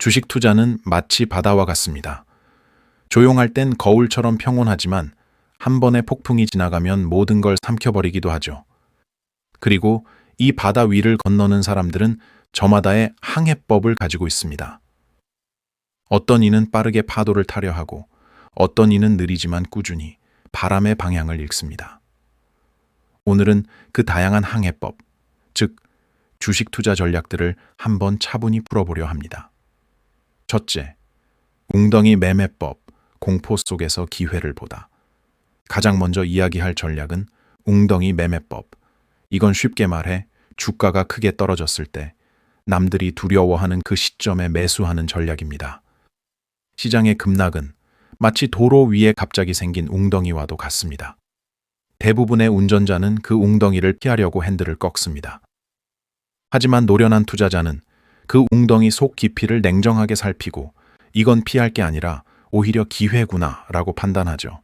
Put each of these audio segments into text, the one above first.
주식 투자는 마치 바다와 같습니다. 조용할 땐 거울처럼 평온하지만 한 번의 폭풍이 지나가면 모든 걸 삼켜버리기도 하죠. 그리고 이 바다 위를 건너는 사람들은 저마다의 항해법을 가지고 있습니다. 어떤 이는 빠르게 파도를 타려 하고 어떤 이는 느리지만 꾸준히 바람의 방향을 읽습니다. 오늘은 그 다양한 항해법, 즉 주식 투자 전략들을 한번 차분히 풀어보려 합니다. 첫째, 웅덩이 매매법, 공포 속에서 기회를 보다. 가장 먼저 이야기할 전략은 웅덩이 매매법. 이건 쉽게 말해 주가가 크게 떨어졌을 때 남들이 두려워하는 그 시점에 매수하는 전략입니다. 시장의 급락은 마치 도로 위에 갑자기 생긴 웅덩이와도 같습니다. 대부분의 운전자는 그 웅덩이를 피하려고 핸들을 꺾습니다. 하지만 노련한 투자자는 그 웅덩이 속 깊이를 냉정하게 살피고 이건 피할 게 아니라 오히려 기회구나 라고 판단하죠.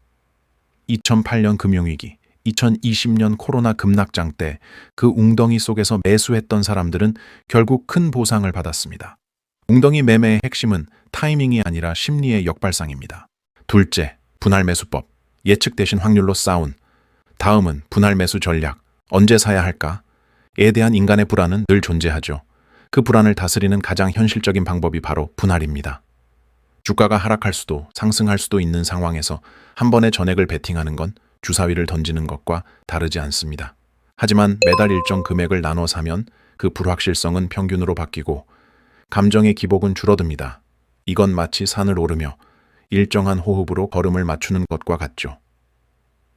2008년 금융위기, 2020년 코로나 급락장 때 그 웅덩이 속에서 매수했던 사람들은 결국 큰 보상을 받았습니다. 웅덩이 매매의 핵심은 타이밍이 아니라 심리의 역발상입니다. 둘째, 분할 매수법. 예측 대신 확률로 싸운. 다음은 분할 매수 전략. 언제 사야 할까? 에 대한 인간의 불안은 늘 존재하죠. 그 불안을 다스리는 가장 현실적인 방법이 바로 분할입니다. 주가가 하락할 수도 상승할 수도 있는 상황에서 한 번에 전액을 베팅하는 건 주사위를 던지는 것과 다르지 않습니다. 하지만 매달 일정 금액을 나눠 사면 그 불확실성은 평균으로 바뀌고 감정의 기복은 줄어듭니다. 이건 마치 산을 오르며 일정한 호흡으로 걸음을 맞추는 것과 같죠.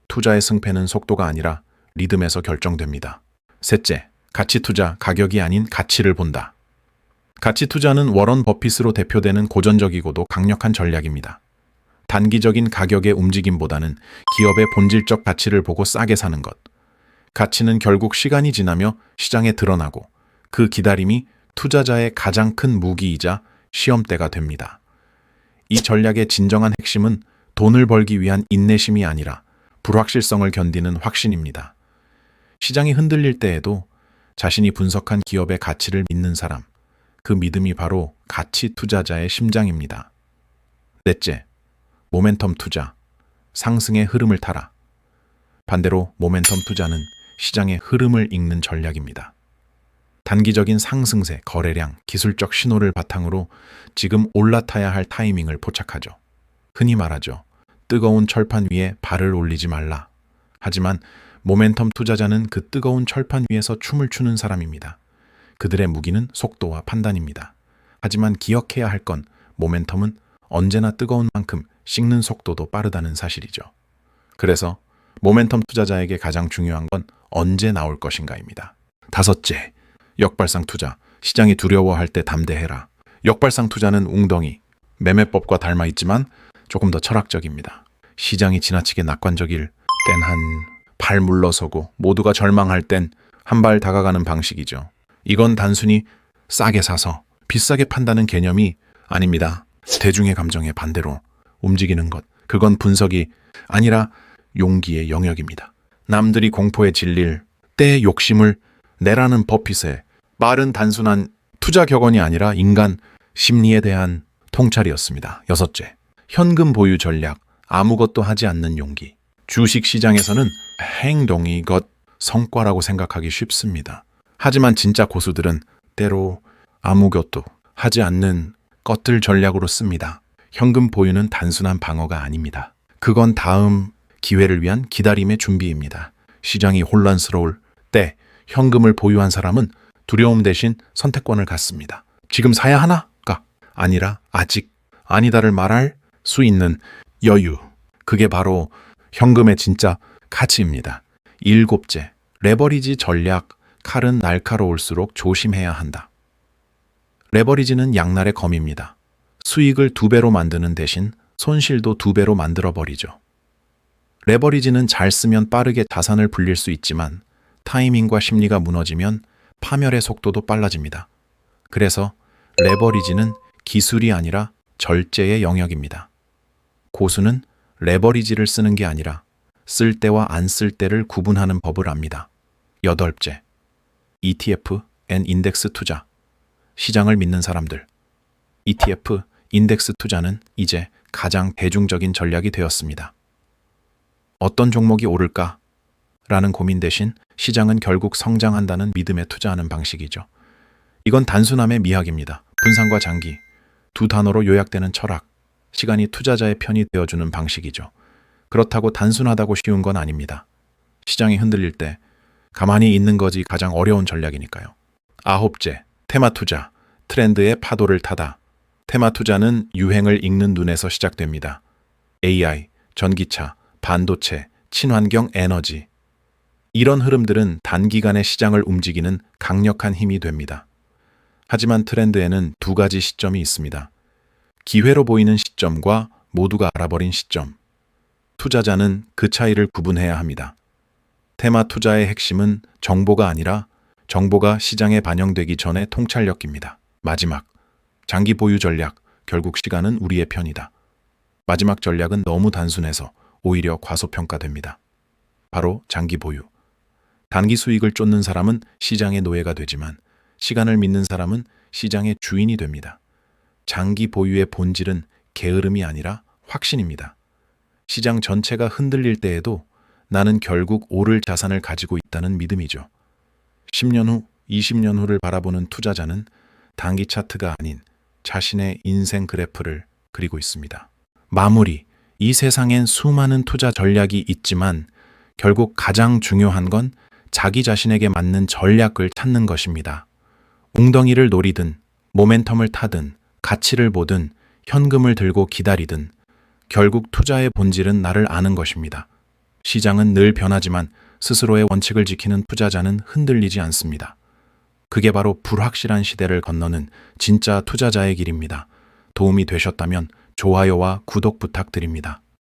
투자의 승패는 속도가 아니라 리듬에서 결정됩니다. 셋째, 가치 투자, 가격이 아닌 가치를 본다. 가치 투자는 워런 버핏으로 대표되는 고전적이고도 강력한 전략입니다. 단기적인 가격의 움직임보다는 기업의 본질적 가치를 보고 싸게 사는 것. 가치는 결국 시간이 지나며 시장에 드러나고 그 기다림이 투자자의 가장 큰 무기이자 시험대가 됩니다. 이 전략의 진정한 핵심은 돈을 벌기 위한 인내심이 아니라 불확실성을 견디는 확신입니다. 시장이 흔들릴 때에도 자신이 분석한 기업의 가치를 믿는 사람, 그 믿음이 바로 가치 투자자의 심장입니다. 넷째, 모멘텀 투자, 상승의 흐름을 타라. 반대로 모멘텀 투자는 시장의 흐름을 읽는 전략입니다. 단기적인 상승세, 거래량, 기술적 신호를 바탕으로 지금 올라타야 할 타이밍을 포착하죠. 흔히 말하죠. 뜨거운 철판 위에 발을 올리지 말라. 하지만 모멘텀 투자자는 그 뜨거운 철판 위에서 춤을 추는 사람입니다. 그들의 무기는 속도와 판단입니다. 하지만 기억해야 할 건 모멘텀은 언제나 뜨거운 만큼 식는 속도도 빠르다는 사실이죠. 그래서 모멘텀 투자자에게 가장 중요한 건 언제 나올 것인가입니다. 다섯째, 역발상 투자. 시장이 두려워할 때 담대해라. 역발상 투자는 웅덩이, 매매법과 닮아 있지만 조금 더 철학적입니다. 시장이 지나치게 낙관적일 땐 한 발 물러서고 모두가 절망할 땐 한 발 다가가는 방식이죠. 이건 단순히 싸게 사서 비싸게 판다는 개념이 아닙니다. 대중의 감정에 반대로 움직이는 것. 그건 분석이 아니라 용기의 영역입니다. 남들이 공포에 질릴 때의 욕심을 내라는 버핏의 말은 단순한 투자 격언이 아니라 인간 심리에 대한 통찰이었습니다. 여섯째, 현금 보유 전략, 아무것도 하지 않는 용기. 주식 시장에서는 행동이 것 성과라고 생각하기 쉽습니다. 하지만 진짜 고수들은 때로 아무것도 하지 않는 것들 전략으로 씁니다. 현금 보유는 단순한 방어가 아닙니다. 그건 다음 기회를 위한 기다림의 준비입니다. 시장이 혼란스러울 때 현금을 보유한 사람은 두려움 대신 선택권을 갖습니다. 지금 사야 하나가 아니라 아직 아니다를 말할 수 있는 여유. 그게 바로 현금의 진짜 가치입니다. 일곱째, 레버리지 전략. 칼은 날카로울수록 조심해야 한다. 레버리지는 양날의 검입니다. 수익을 2배로 만드는 대신 손실도 2배로 만들어버리죠. 레버리지는 잘 쓰면 빠르게 자산을 불릴 수 있지만 타이밍과 심리가 무너지면 파멸의 속도도 빨라집니다. 그래서 레버리지는 기술이 아니라 절제의 영역입니다. 고수는 레버리지를 쓰는 게 아니라 쓸 때와 안 쓸 때를 구분하는 법을 압니다. 여덟째, ETF 앤 인덱스 투자. 시장을 믿는 사람들. ETF, 인덱스 투자는 이제 가장 대중적인 전략이 되었습니다. 어떤 종목이 오를까? 라는 고민 대신 시장은 결국 성장한다는 믿음에 투자하는 방식이죠. 이건 단순함의 미학입니다. 분산과 장기, 두 단어로 요약되는 철학, 시간이 투자자의 편이 되어주는 방식이죠. 그렇다고 단순하다고 쉬운 건 아닙니다. 시장이 흔들릴 때 가만히 있는 것이 가장 어려운 전략이니까요. 아홉째, 테마 투자, 트렌드의 파도를 타다. 테마 투자는 유행을 읽는 눈에서 시작됩니다. AI, 전기차, 반도체, 친환경 에너지. 이런 흐름들은 단기간에 시장을 움직이는 강력한 힘이 됩니다. 하지만 트렌드에는 두 가지 시점이 있습니다. 기회로 보이는 시점과 모두가 알아버린 시점. 투자자는 그 차이를 구분해야 합니다. 테마 투자의 핵심은 정보가 아니라 정보가 시장에 반영되기 전에 통찰력입니다. 마지막, 장기 보유 전략, 결국 시간은 우리의 편이다. 마지막 전략은 너무 단순해서 오히려 과소평가됩니다. 바로 장기 보유. 단기 수익을 쫓는 사람은 시장의 노예가 되지만 시간을 믿는 사람은 시장의 주인이 됩니다. 장기 보유의 본질은 게으름이 아니라 확신입니다. 시장 전체가 흔들릴 때에도 나는 결국 오를 자산을 가지고 있다는 믿음이죠. 10년 후, 20년 후를 바라보는 투자자는 단기 차트가 아닌 자신의 인생 그래프를 그리고 있습니다. 마무리. 이 세상엔 수많은 투자 전략이 있지만 결국 가장 중요한 건 자기 자신에게 맞는 전략을 찾는 것입니다. 웅덩이를 노리든 모멘텀을 타든 가치를 보든 현금을 들고 기다리든 결국 투자의 본질은 나를 아는 것입니다. 시장은 늘 변하지만 스스로의 원칙을 지키는 투자자는 흔들리지 않습니다. 그게 바로 불확실한 시대를 건너는 진짜 투자자의 길입니다. 도움이 되셨다면 좋아요와 구독 부탁드립니다.